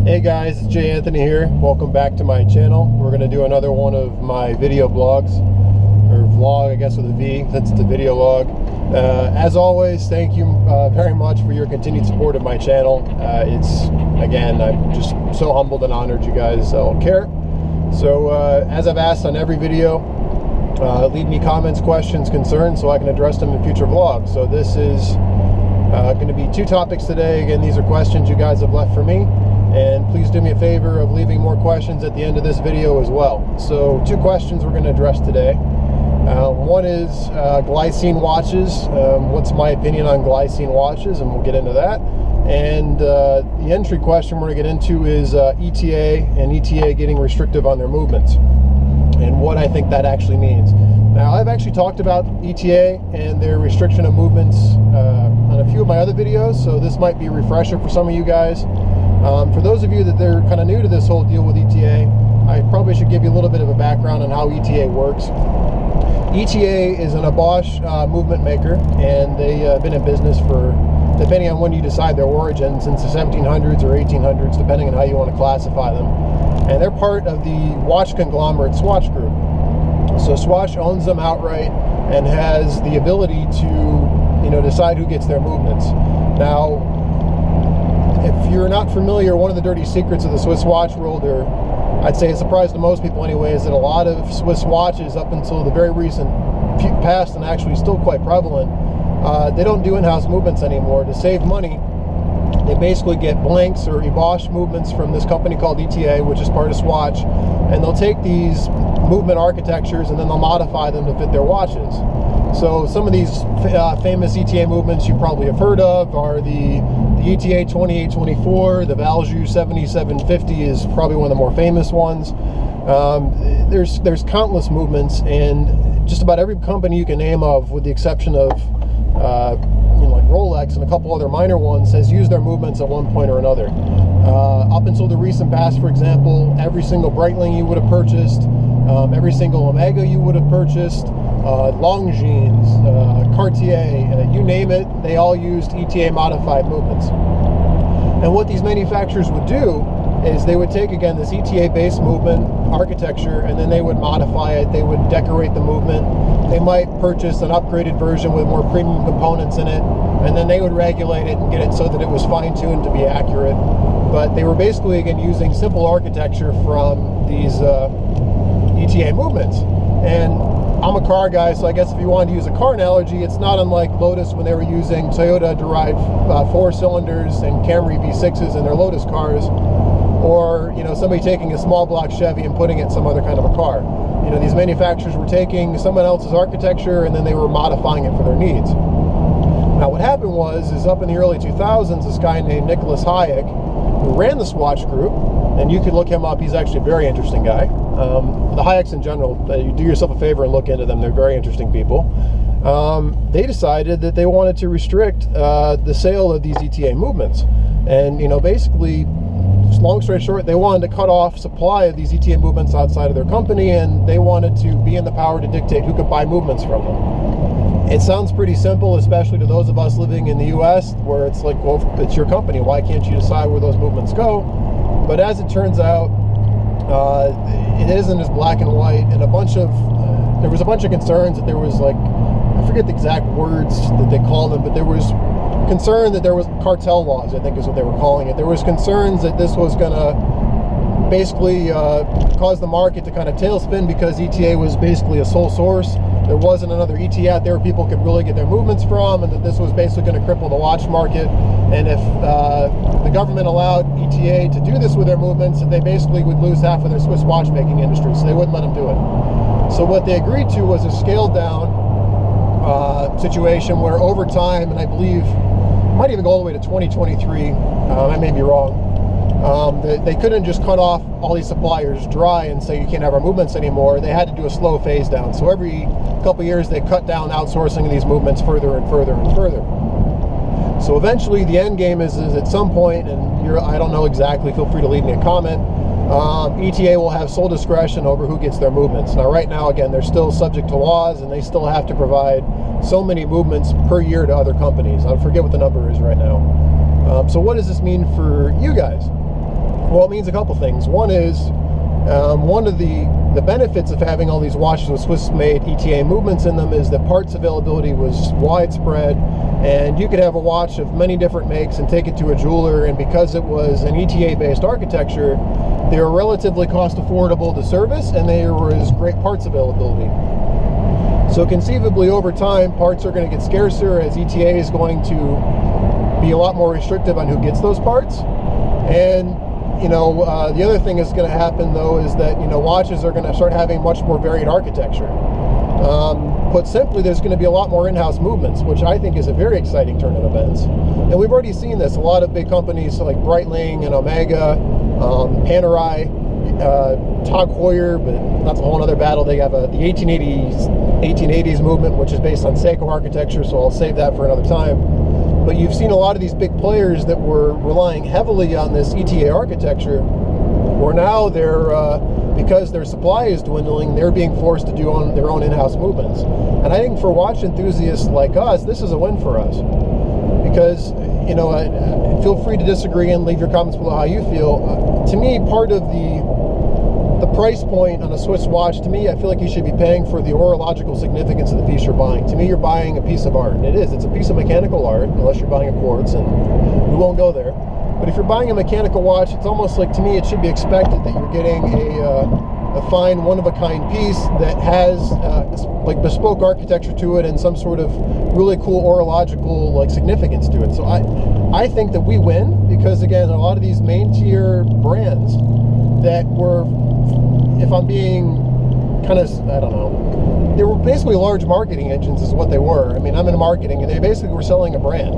Hey guys, it's J.Anthony here. Welcome back to my channel. We're going to do another one of my video blogs, or vlog I guess with a V, since it's a video log. As always, thank you very much for your continued support of my channel. Again, I'm just so humbled and honored you guys all care. So as I've asked on every video, leave me comments, questions, concerns, so I can address them in future vlogs. So this is going to be two topics today. Again, these are questions you guys have left for me. And please do me a favor of leaving more questions at the end of this video as well. So two questions we're going to address today. One is Glycine watches. What's my opinion on Glycine watches? And we'll get into that. And the entry question we're going to get into is ETA and ETA getting restrictive on their movements and what I think that actually means. Now, I've actually talked about ETA and their restriction of movements on a few of my other videos, so this might be a refresher for some of you guys. For those of you that they're kind of new to this whole deal with ETA, I probably should give you a little bit of a background on how ETA works. ETA is an Bosch movement maker, and they have been in business for, depending on when you decide their origin, since the 1700s or 1800s, depending on how you want to classify them. And they're part of the watch conglomerate Swatch Group. So Swatch owns them outright and has the ability to, decide who gets their movements. Now, if you're not familiar, one of the dirty secrets of the Swiss watch world, or I'd say a surprise to most people anyway, is that a lot of Swiss watches up until the very recent past, and actually still quite prevalent, they don't do in-house movements anymore. To save money, they basically get blanks or Bosch movements from this company called ETA, which is part of Swatch, and they'll take these movement architectures and then they'll modify them to fit their watches. So some of these famous ETA movements you probably have heard of are the ETA 2824, the Valjoux 7750 is probably one of the more famous ones. There's countless movements, and just about every company you can name of, with the exception of like Rolex and a couple other minor ones, has used their movements at one point or another. Up until the recent past, for example, every single Breitling you would have purchased, every single Omega you would have purchased, Longines, Cartier, you name it, they all used ETA modified movements. And what these manufacturers would do is they would take, again, this ETA based movement architecture, and then they would modify it. They would decorate the movement. They might purchase an upgraded version with more premium components in it, and then they would regulate it and get it so that it was fine-tuned to be accurate. But they were basically, again, using simple architecture from these ETA movements. And I'm a car guy, so I guess if you wanted to use a car analogy, it's not unlike Lotus when they were using Toyota-derived 4-cylinders and Camry V6s in their Lotus cars, or somebody taking a small block Chevy and putting it in some other kind of a car. These manufacturers were taking someone else's architecture and then they were modifying it for their needs. Now, what happened is up in the early 2000s, this guy named Nicholas Hayek, who ran the Swatch Group, and you could look him up, he's actually a very interesting guy. The Hayeks in general, you do yourself a favor and look into them, they're very interesting people. They decided that they wanted to restrict the sale of these ETA movements. And, basically, long story short, they wanted to cut off supply of these ETA movements outside of their company, and they wanted to be in the power to dictate who could buy movements from them. It sounds pretty simple, especially to those of us living in the US, where it's like, well, it's your company, why can't you decide where those movements go? But as it turns out, it isn't as black and white, and there was a bunch of concerns that there was, like, I forget the exact words that they called them, but there was concern that there was cartel laws, I think is what they were calling it. There was concerns that this was going to basically cause the market to kind of tailspin, because ETA was basically a sole source. There wasn't another ETA out there people could really get their movements from, and that this was basically going to cripple the watch market. And if the government allowed ETA to do this with their movements, they basically would lose half of their Swiss watchmaking industry, so they wouldn't let them do it. So what they agreed to was a scaled down situation where over time, and I believe it might even go all the way to 2023, I may be wrong, they couldn't just cut off all these suppliers dry and say you can't have our movements anymore. They had to do a slow phase down. So every couple of years they cut down outsourcing of these movements further and further and further. So eventually the end game is at some point, and I don't know exactly, feel free to leave me a comment, ETA will have sole discretion over who gets their movements. Now right now, again, they're still subject to laws, and they still have to provide so many movements per year to other companies. I forget what the number is right now. So what does this mean for you guys? Well, it means a couple things. One is, one of the benefits of having all these watches with Swiss-made ETA movements in them is that parts availability was widespread, and you could have a watch of many different makes and take it to a jeweler, and because it was an ETA-based architecture, they were relatively cost affordable to service, and there was great parts availability. So conceivably, over time, parts are going to get scarcer as ETA is going to be a lot more restrictive on who gets those parts. And the other thing that's going to happen, though, is that, watches are going to start having much more varied architecture. Put simply, there's going to be a lot more in-house movements, which I think is a very exciting turn of events. And we've already seen this. A lot of big companies like Breitling and Omega, Panerai, Heuer, but that's a whole other battle. They have the 1880s movement, which is based on Seiko architecture, so I'll save that for another time. But you've seen a lot of these big players that were relying heavily on this ETA architecture, where now they're, because their supply is dwindling, they're being forced to do their own in-house movements. And I think for watch enthusiasts like us, this is a win for us. Because, feel free to disagree and leave your comments below how you feel. To me, part of the price point on a Swiss watch, to me, I feel like you should be paying for the horological significance of the piece you're buying. To me, you're buying a piece of art. And it is. It's a piece of mechanical art, unless you're buying a quartz, and we won't go there. But if you're buying a mechanical watch, it's almost like, to me, it should be expected that you're getting a fine, one-of-a-kind piece that has like bespoke architecture to it and some sort of really cool horological significance to it. So I think that we win because, again, a lot of these main-tier brands that were, if I'm being kind of, I don't know, they were basically large marketing engines is what they were. I mean, I'm in marketing, and they basically were selling a brand.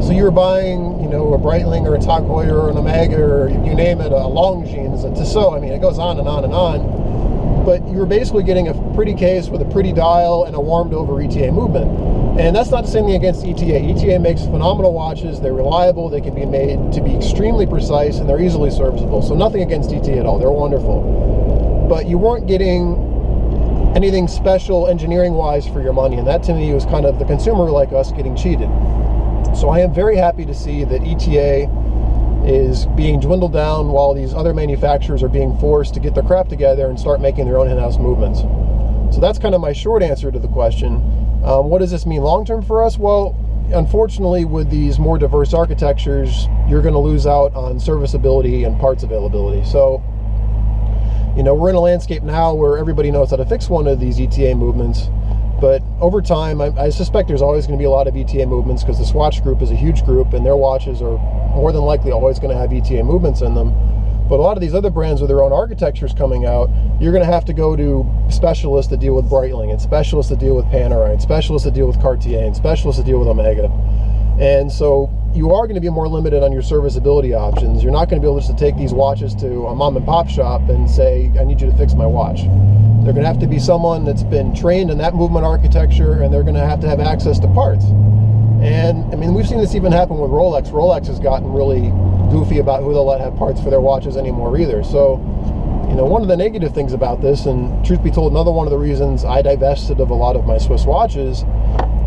So you were buying, a Breitling or a Heuer or an Omega or you name it, a Longines, a Tissot. I mean, it goes on and on and on. But you were basically getting a pretty case with a pretty dial and a warmed over ETA movement. And that's not to say anything against ETA. ETA makes phenomenal watches. They're reliable. They can be made to be extremely precise, and they're easily serviceable. So nothing against ETA at all. They're wonderful. But you weren't getting anything special engineering-wise for your money. And that, to me, was kind of the consumer like us getting cheated. So I am very happy to see that ETA is being dwindled down while these other manufacturers are being forced to get their crap together and start making their own in-house movements. So that's kind of my short answer to the question. What does this mean long-term for us? Well, unfortunately, with these more diverse architectures, you're going to lose out on serviceability and parts availability. So, we're in a landscape now where everybody knows how to fix one of these ETA movements. But over time, I suspect there's always going to be a lot of ETA movements because the Swatch group is a huge group and their watches are more than likely always going to have ETA movements in them. But a lot of these other brands with their own architectures coming out, you're going to have to go to specialists that deal with Breitling and specialists that deal with Panerai and specialists that deal with Cartier and specialists that deal with Omega. And so you are going to be more limited on your serviceability options. You're not going to be able just to take these watches to a mom and pop shop and say, I need you to fix my watch. They're going to have to be someone that's been trained in that movement architecture, and they're going to have access to parts. And I mean, we've seen this even happen with Rolex. Rolex has gotten really goofy about who they'll let have parts for their watches anymore either. So, one of the negative things about this, and truth be told, another one of the reasons I divested of a lot of my Swiss watches,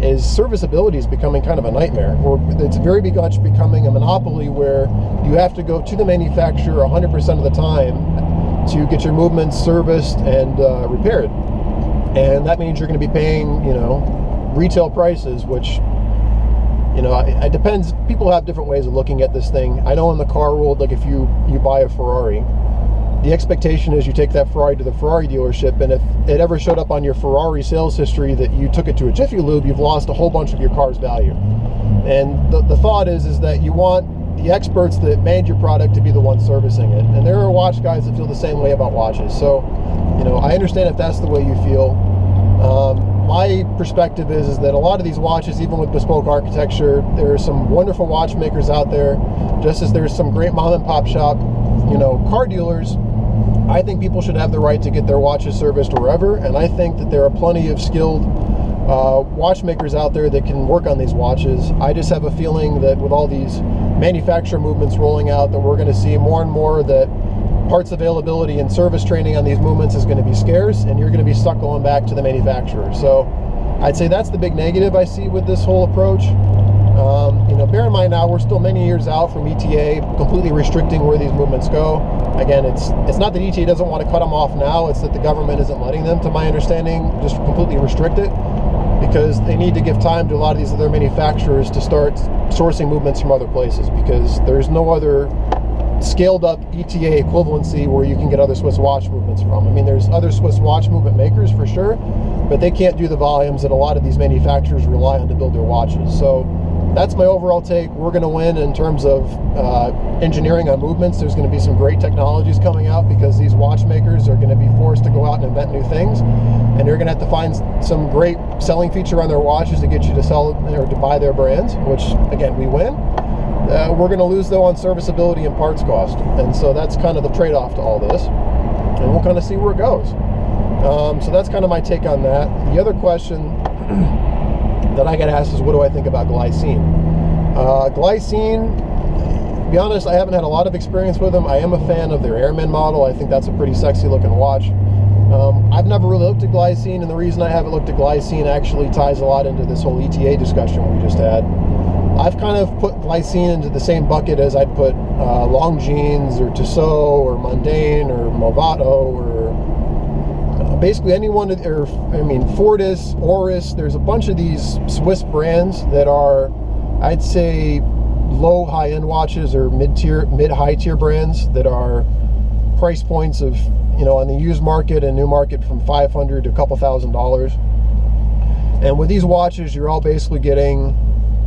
is serviceability is becoming kind of a nightmare. Or it's very much becoming a monopoly where you have to go to the manufacturer 100% of the time to get your movements serviced and repaired. And that means you're going to be paying, retail prices, which, it depends. People have different ways of looking at this thing. I know in the car world, like if you buy a Ferrari, the expectation is you take that Ferrari to the Ferrari dealership, and if it ever showed up on your Ferrari sales history that you took it to a Jiffy Lube, you've lost a whole bunch of your car's value. And the thought is that you want the experts that made your product to be the ones servicing it. And there are watch guys that feel the same way about watches. So, I understand if that's the way you feel. My perspective is that a lot of these watches, even with bespoke architecture, there are some wonderful watchmakers out there, just as there's some great mom and pop shop, car dealers. I think people should have the right to get their watches serviced wherever, and I think that there are plenty of skilled watchmakers out there that can work on these watches. I just have a feeling that with all these manufacturer movements rolling out, that we're going to see more and more that parts availability and service training on these movements is going to be scarce, and you're going to be stuck going back to the manufacturer. So I'd say that's the big negative I see with this whole approach. You know, bear in mind now we're still many years out from ETA completely restricting where these movements go. Again, it's not that ETA doesn't want to cut them off now, it's that the government isn't letting them, to my understanding, just completely restrict it, because they need to give time to a lot of these other manufacturers to start sourcing movements from other places, because there's no other scaled up ETA equivalency where you can get other Swiss watch movements from. I mean, there's other Swiss watch movement makers for sure, but they can't do the volumes that a lot of these manufacturers rely on to build their watches. So that's my overall take. We're going to win in terms of engineering on movements. There's going to be some great technologies coming out, because these watchmakers are going to be forced to go out and invent new things, and they're going to have to find some great selling feature on their watches to get you to sell or to buy their brands, which again, we win. We're going to lose though on serviceability and parts cost, and so that's kind of the trade-off to all this, and we'll kind of see where it goes. So that's kind of my take on that. The other question that I get asked is, what do I think about Glycine? Glycine, to be honest, I haven't had a lot of experience with them. I am a fan of their Airman model. I think that's a pretty sexy looking watch. I've never really looked at Glycine, and the reason I haven't looked at Glycine actually ties a lot into this whole ETA discussion we just had. I've kind of put Glycine into the same bucket as I'd put Longines or Tissot or Mondaine or Movado or basically anyone, or I mean Fortis, Oris. There's a bunch of these Swiss brands that are, I'd say, low high-end watches or mid-tier, mid-high tier brands that are price points of, you know, on the used market and new market from $500 to a couple $1,000s. And with these watches, you're all basically getting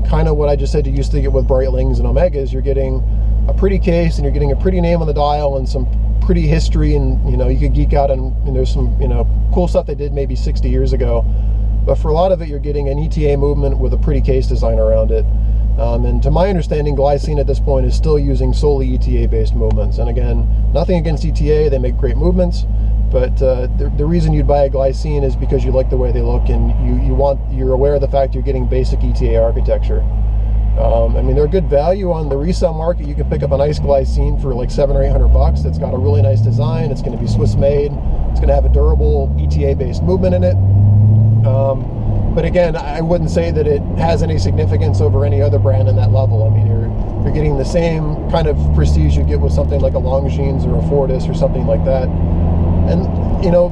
kind of what I just said you used to get with Breitlings and Omegas. You're getting a pretty case, and you're getting a pretty name on the dial, and some pretty history, and you know, you could geek out and there's some, you know, cool stuff they did maybe 60 years ago. But for a lot of it, you're getting an ETA movement with a pretty case design around it. And to my understanding, Glycine at this point is still using solely ETA-based movements. And again, nothing against ETA, they make great movements, but the reason you'd buy a Glycine is because you like the way they look, and you're aware of the fact you're getting basic ETA architecture. I mean, they're a good value on the resale market. You can pick up a nice Glycine for like $700 or $800. That's got a really nice design. It's going to be Swiss made. It's going to have a durable ETA-based movement in it. But again, I wouldn't say that it has any significance over any other brand in that level. I mean, you're getting the same kind of prestige you get with something like a Longines or a Fortis or something like that. And, you know,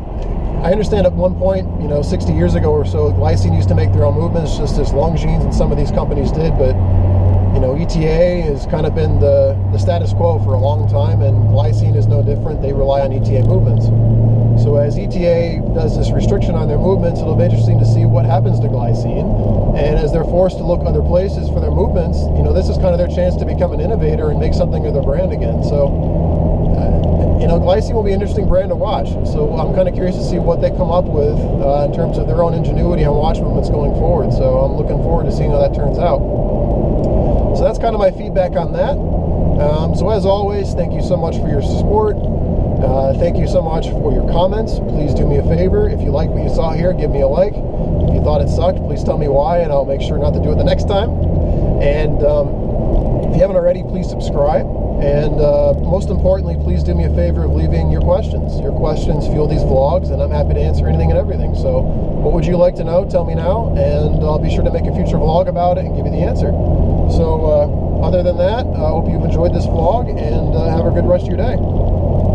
I understand at one point, you know, 60 years ago or so, Glycine used to make their own movements, just as Longines and some of these companies did. But, you know, ETA has kind of been the status quo for a long time, and Glycine is no different. They rely on ETA movements. So as ETA does this restriction on their movements, it'll be interesting to see what happens to Glycine. And as they're forced to look other places for their movements, you know, this is kind of their chance to become an innovator and make something of their brand again. So, you know, Glycine will be an interesting brand to watch. So I'm kind of curious to see what they come up with in terms of their own ingenuity on watch movements going forward. So I'm looking forward to seeing how that turns out. So that's kind of my feedback on that. So as always, thank you so much for your support. Thank you so much for your comments. Please do me a favor. If you like what you saw here, give me a like. If you thought it sucked, please tell me why, and I'll make sure not to do it the next time. And if you haven't already, please subscribe. And most importantly, please do me a favor of leaving your questions. Your questions fuel these vlogs, and I'm happy to answer anything and everything. So what would you like to know? Tell me now, and I'll be sure to make a future vlog about it and give you the answer. So other than that, I hope you've enjoyed this vlog, and have a good rest of your day.